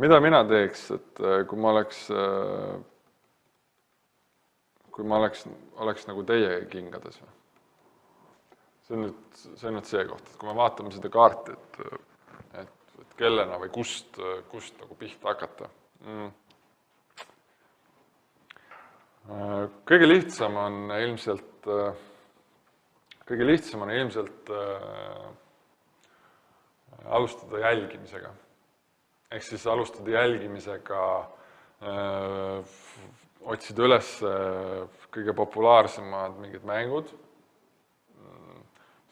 mida mina teeks, et kui ma oleks nagu teie kingades? See on nüüd see koht, et kui me vaatame seda kaarti, et kellena või kust nagu pihta hakata. Kõige lihtsam on ilmselt alustada jälgimisega. Ehk siis alustada jälgimisega, otsida üles kõige populaarsemad mingid mängud,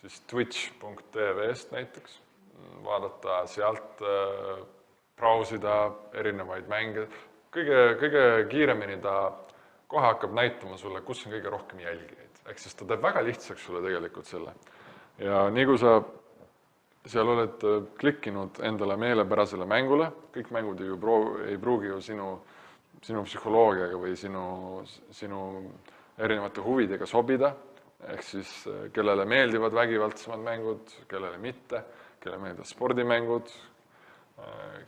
siis twitch.tv-st näiteks, vaadata sealt, brausida erinevaid mänge. Kõige kiiremini ta kohe hakkab näitama sulle, kus on kõige rohkem jälgijaid. Ehk siis ta teeb väga lihtsaks sulle tegelikult selle. Ja nii kui sa seal oled klikkinud endale meelepärasele mängule, kõik mängud ei pruugi ju sinu psühholoogiaga või sinu erinevate huvidega sobida, ehk siis kellele meeldivad vägivaldsemad mängud, kellele mitte, kellele meeldivad spordimängud,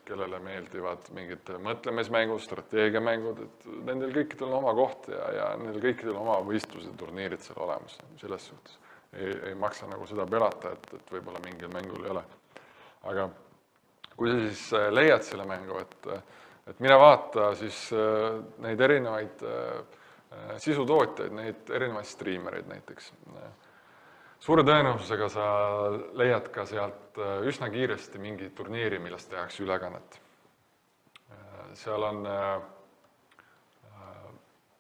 kellele meeldivad mingid mõtlemismängud, strateegiamängud, et nendel kõikidel on oma koht ja nendel kõikidel oma võistlused, turniirid seal olemas, selles suhtes. Ei maksa nagu seda pelata, et võib-olla mingil mängul ei ole. Aga kui sa siis leiad selle mängu, et mine vaata siis neid erinevaid sisutootjaid, neid erinevaid striimereid näiteks. Suure tõenäosusega sa leiad ka sealt üsna kiiresti mingi turniiri, millest tehakse ülekannet. Seal on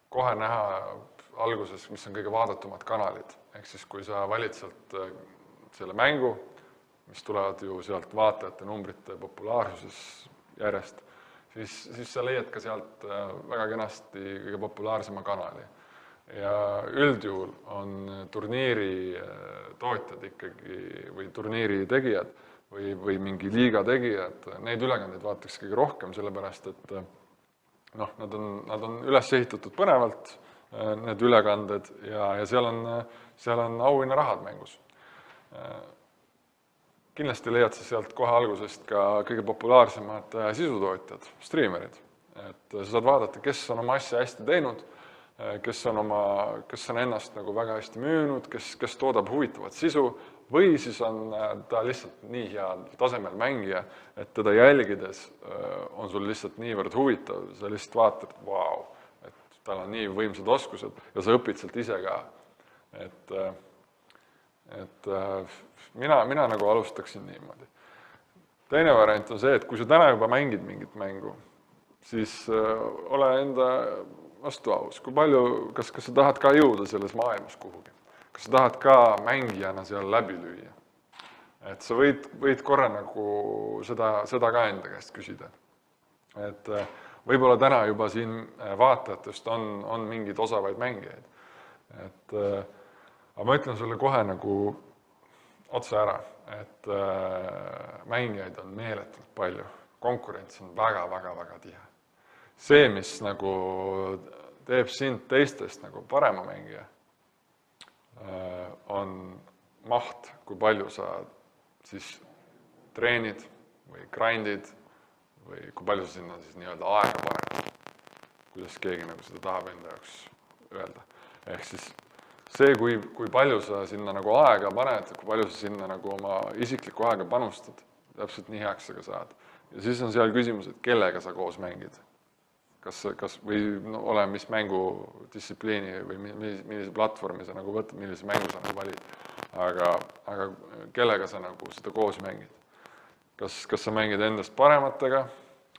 kohe näha alguses, mis on kõige vaadatumad kanalid. Ehk siis, kui sa valid sealt selle mängu, mis tulevad ju sealt vaatajate numbrite populaarsuses järjest, siis sa leiad ka sealt väga kenasti kõige populaarsema kanali. Ja üldjuhul on turniiri tootjad ikkagi või turniiri tegijad või mingi liiga tegijad, neid ülekandeid vaataks kõige rohkem, sellepärast et nad on üles ehitatud põnevalt, need ülekanded ja seal on auhinnarahad mängus. Kindlasti leiad sa sealt kohe algusest ka kõige populaarsemad sisutootjad, striimerid. Et sa saad vaadata, kes on oma asja hästi teinud, kes on ennast nagu väga hästi müünud, kes toodab huvitavat sisu, või siis on ta lihtsalt nii hea tasemel mängija, et teda jälgides on sul lihtsalt niivõrd huvitav, sa lihtsalt vaatad, vau, et tal on nii võimsad oskused ja sa õpid sealt ise ka. Et mina nagu alustaksin niimoodi. Teine variant on see, et kui sa täna juba mängid mingit mängu, siis ole enda vastu aus. Kui palju, kas sa tahad ka jõuda selles maailmas kuhugi? Kas sa tahad ka mängijana seal läbi lüüa? Et sa võid korra nagu seda ka enda käest küsida. Et võib-olla täna juba siin vaatajatest on mingid osavaid mängijaid. Aga ma ütlen sulle kohe nagu otsa ära, et mängijaid on meeletult palju. Konkurents on väga tihe. See, mis nagu teeb sind teistest nagu parema mängija, on maht, kui palju sa siis treenid või grindid või kui palju sa sinna siis nii-öelda aega paned, kuidas keegi nagu seda tahab enda jaoks öelda. Ehk siis see, kui palju sa sinna nagu aega paned, kui palju sa sinna nagu oma isiklikku aega panustad, täpselt nii heaks sa ka saad. Ja siis on seal küsimus, et kellega sa koos mängid. Või ole, mis mängudistsipliini või millise platvormi sa nagu võtad, millise mängu sa nagu valid. Aga kellega sa nagu seda koos mängid? Kas sa mängid endast parematega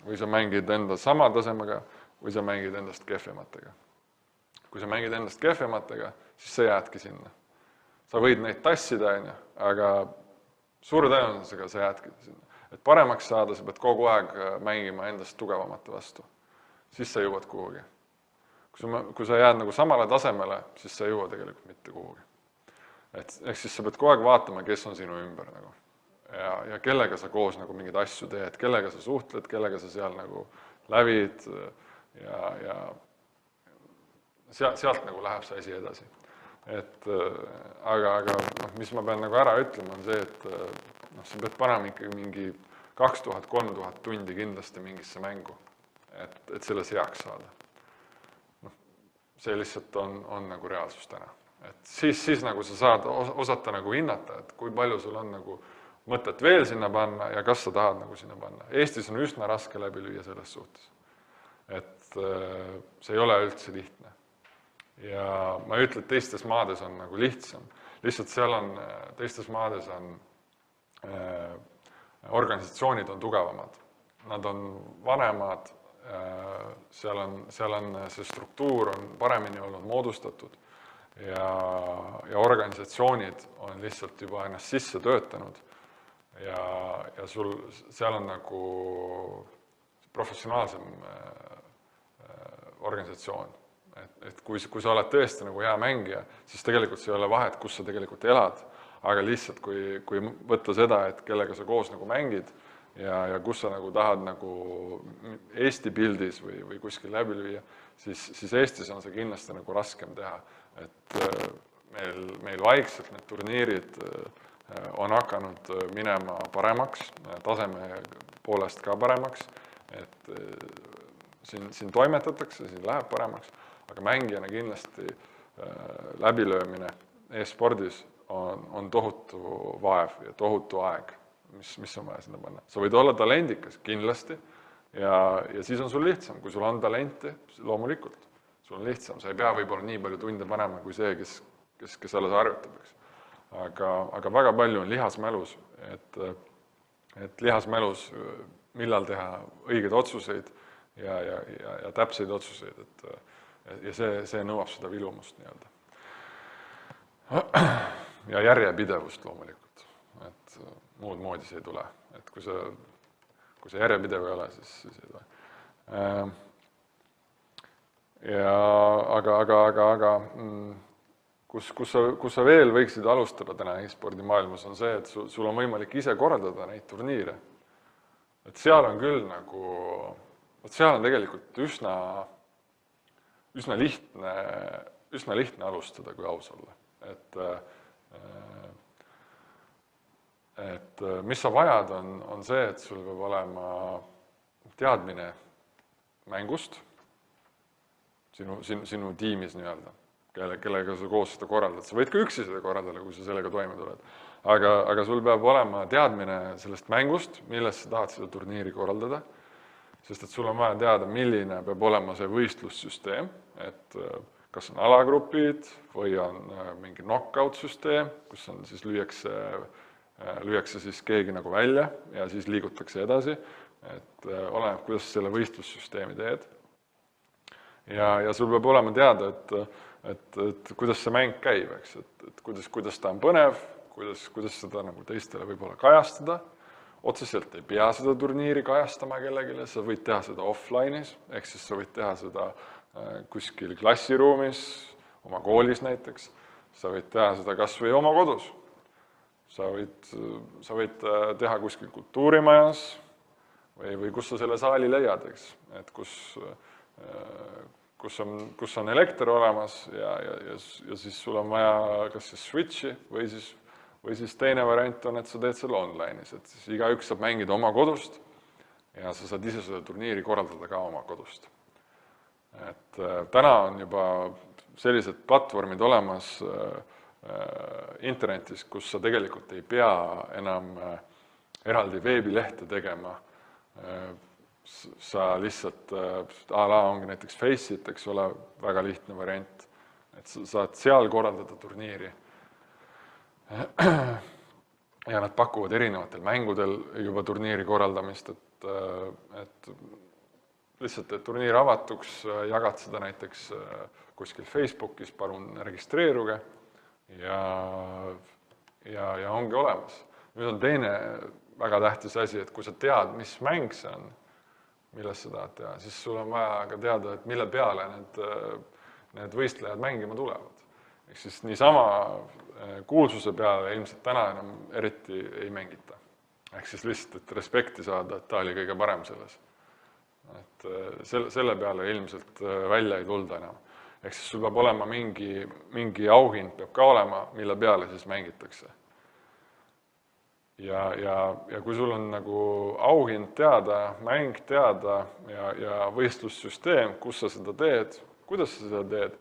või sa mängid enda sama tasemega või sa mängid endast kehvematega? Kui sa mängid endast kehvematega, siis sa jäädki sinna. Sa võid neid tassida, aga suure tõenäosusega sa jäädki sinna. Et paremaks saada, sa pead kogu aeg mängima endast tugevamate vastu. Siis sa jõuad kuhugi. Kui sa jääd nagu samale tasemele, siis sa ei jõua tegelikult mitte kuhugi. Ehk siis sa pead kogu aeg vaatama, kes on sinu ümber nagu. Ja kellega sa koos nagu mingeid asju teed, kellega sa suhtled, kellega sa seal nagu lävid ja sealt nagu läheb see asi edasi. Aga mis ma pean nagu ära ütlema, on see, et sa pead panema ikkagi mingi 2000-3000 tundi kindlasti mingisse mängu, et selles heaks saada. See lihtsalt on nagu reaalsus täna. Et siis nagu sa saad osata nagu hinnata, et kui palju sul on nagu mõtet veel sinna panna ja kas sa tahad nagu sinna panna. Eestis on üsna raske läbi lüüa selles suhtes. Et see ei ole üldse lihtne. Ja ma ei ütle, et teistes maades on nagu lihtsam. Lihtsalt seal on, teistes maades on organisatsioonid on tugevamad. Nad on vanemad, seal on see struktuur on paremini olnud moodustatud ja organisatsioonid on lihtsalt juba ennast sisse töötanud ja sul seal on nagu professionaalsem organisatsioon. Et kui sa oled tõesti nagu hea mängija, siis tegelikult see ei ole vahet, kus sa tegelikult elad, aga lihtsalt kui võtta seda, et kellega sa koos nagu mängid ja kus sa nagu tahad nagu Eesti pildis või kuskil läbi lüüa, siis Eestis on see kindlasti nagu raskem teha. Et meil vaikselt need turniirid on hakanud minema paremaks, taseme poolest ka paremaks, et siin toimetatakse, siin läheb paremaks, aga mängijana kindlasti läbilöömine e-spordis on tohutu vaev ja tohutu aeg, mis on vaja sinna panna. Sa võid olla talendikas kindlasti ja siis on sul lihtsam, kui sul on talenti, loomulikult, sul on lihtsam, sa ei pea võib-olla nii palju tunde panema kui see, kes alles harjutab, eks. Aga väga palju on lihasmälus, et lihasmälus, millal teha õigeid otsuseid ja täpseid otsuseid, ja see nõuab seda vilumust nii-öelda. Ja järjepidevust loomulikult, et muud moodi see ei tule, et kui see järjepidev ei ole, siis ei tule. Aga kus sa veel võiksid alustada täna e-spordi maailmas on see, et sul on võimalik ise korraldada neid turniire. Et seal on küll nagu, seal on tegelikult üsna lihtne alustada, kui aus olla. Et mis sa vajad, on see, et sul peab olema teadmine mängust, sinu tiimis nii-öelda, kellega sa koos seda korraldad. Sa võid ka üksi seda korraldada, kui sa sellega toime tuled. Aga sul peab olema teadmine sellest mängust, millest sa tahad seda turniiri korraldada, sest et sul on vaja teada, milline peab olema see võistlussüsteem, et kas on alagrupid või on mingi knockout-süsteem, kus on siis lüüakse siis keegi nagu välja ja siis liigutakse edasi, et oleneb, kuidas selle võistlussüsteemi teed. Ja sul peab olema teada, et kuidas see mäng käib, eks, et kuidas ta on põnev, kuidas seda nagu teistele võib-olla kajastada. Otseselt ei pea seda turniiri kajastama kellegile, sa võid teha seda offline'is, ehk siis sa võid teha seda kuskil klassiruumis, oma koolis näiteks, sa võid teha seda kas või oma kodus. Sa võid teha kuskil kultuurimajas või kus sa selle saali leiad, eks, et kus on elekter olemas ja siis sul on vaja kas siis switchi või siis teine variant on, et sa teed selle online'is, et siis igaüks saab mängida oma kodust ja sa saad ise seda turniiri korraldada ka oma kodust. Et täna on juba sellised platvormid olemas internetis, kus sa tegelikult ei pea enam eraldi veebilehte tegema. Sa lihtsalt, ongi näiteks Faceit, eks ole, väga lihtne variant, et sa saad seal korraldada turniiri. Ja nad pakuvad erinevatel mängudel juba turniiri korraldamist, et lihtsalt turniir avatuks, jagad seda näiteks kuskil Facebookis, palun registreeruge ja ongi olemas. Nüüd on teine väga tähtis asi, et kui sa tead, mis mäng see on, millest sa tahad teha, siis sul on vaja ka teada, et mille peale need võistlejad mängima tulevad. Ehk siis niisama kuulsuse peale ilmselt täna enam eriti ei mängita. Ehk siis lihtsalt, et respekti saada, et ta oli kõige parem selles. Et selle peale ilmselt välja ei tulda enam. Ehk siis sul peab olema mingi auhind peab ka olema, mille peale siis mängitakse. ja kui sul on nagu auhind teada, mäng teada ja võistlussüsteem, kus sa seda teed, kuidas sa seda teed,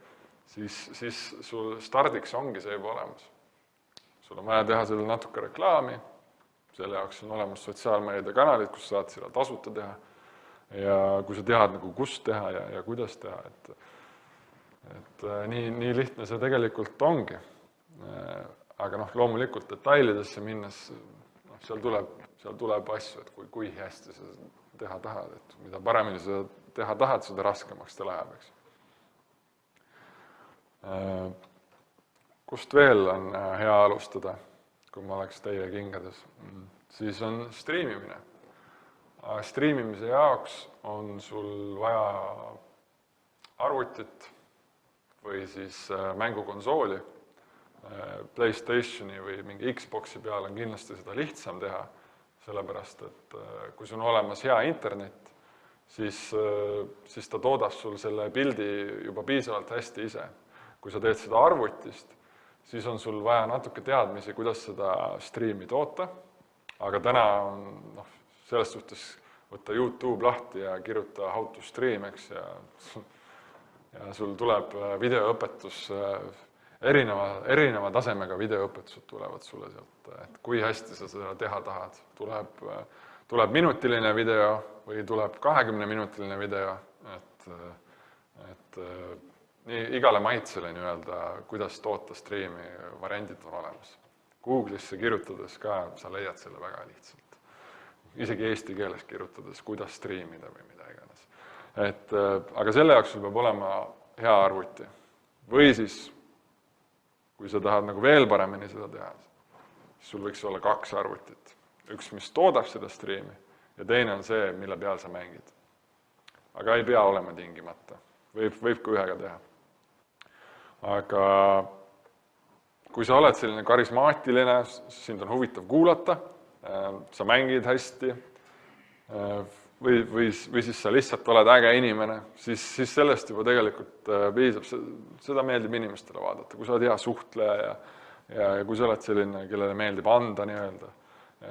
siis sul stardiks ongi see juba olemas. Sul on vaja teha selle natuke reklaami, selle jaoks on olemas sotsiaalmeediakanalid, kus saad seda tasuta teha ja kui sa tead, nagu, kus teha ja kuidas teha, et nii lihtne see tegelikult ongi. Aga loomulikult detailidesse minnes, seal tuleb asju, et kui hästi sa teha tahad, et mida paremini sa teha tahad, seda raskemaks ta läheb, eks. Kust veel on hea alustada, kui ma oleks teie kingades, siis on striimimine. Striimimise jaoks on sul vaja arvutit või siis mängukonsooli. PlayStationi või mingi Xboxi peal on kindlasti seda lihtsam teha, sellepärast et kui sul on olemas hea internet, siis ta toodab sul selle pildi juba piisavalt hästi ise. Kui sa teed seda arvutist, siis on sul vaja natuke teadmisi, kuidas seda striimi toota, aga täna on selles suhtes võtta YouTube lahti ja kirjuta how to stream, eks, ja sul tuleb videoõpetus, erineva tasemega videoõpetused tulevad sulle sealt, et kui hästi sa seda teha tahad. Tuleb minutiline video või tuleb 20-minutiline video, et nii igale maitsele nii-öelda, kuidas toota striimi, variandid on olemas. Google'isse kirjutades ka sa leiad selle väga lihtsalt. Isegi eesti keeles kirjutades, kuidas striimida või mida iganes. Aga selle jaoks sul peab olema hea arvuti. Või siis, kui sa tahad nagu veel paremini seda teha, siis sul võiks olla 2 arvutit. Üks, mis toodab seda striimi, ja teine on see, mille peal sa mängid. Aga ei pea olema tingimata. Võib ka ühega teha. Aga kui sa oled selline karismaatiline, sind on huvitav kuulata, sa mängid hästi, või siis sa lihtsalt oled äge inimene, siis sellest juba tegelikult piisab. Seda meeldib inimestele vaadata, kui sa oled hea suhtleja ja kui sa oled selline, kellele meeldib anda nii-öelda.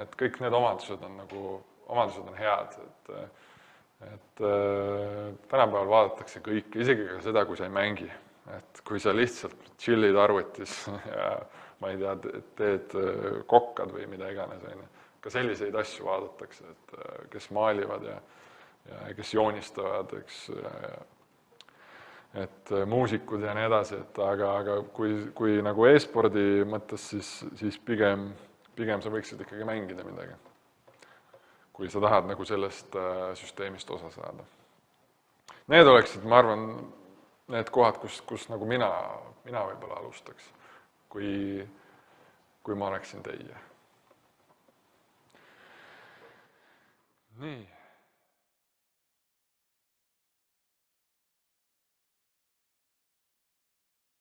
Et kõik need omadused on head. Et tänapäeval vaadatakse kõike, isegi ka seda, kui sa ei mängi. Et kui sa lihtsalt chillid arvutis ja ma ei tea, teed kokkad või mida iganes, ka selliseid asju vaadatakse, et kes maalivad ja kes joonistavad, eks, et muusikud ja nii edasi, aga kui nagu e-spordi mõttes, siis pigem sa võiksid ikkagi mängida midagi, kui sa tahad nagu sellest süsteemist osa saada. Need oleksid, ma arvan, need kohad, kus nagu mina võib-olla alustaks, kui ma oleksin teie. Nii.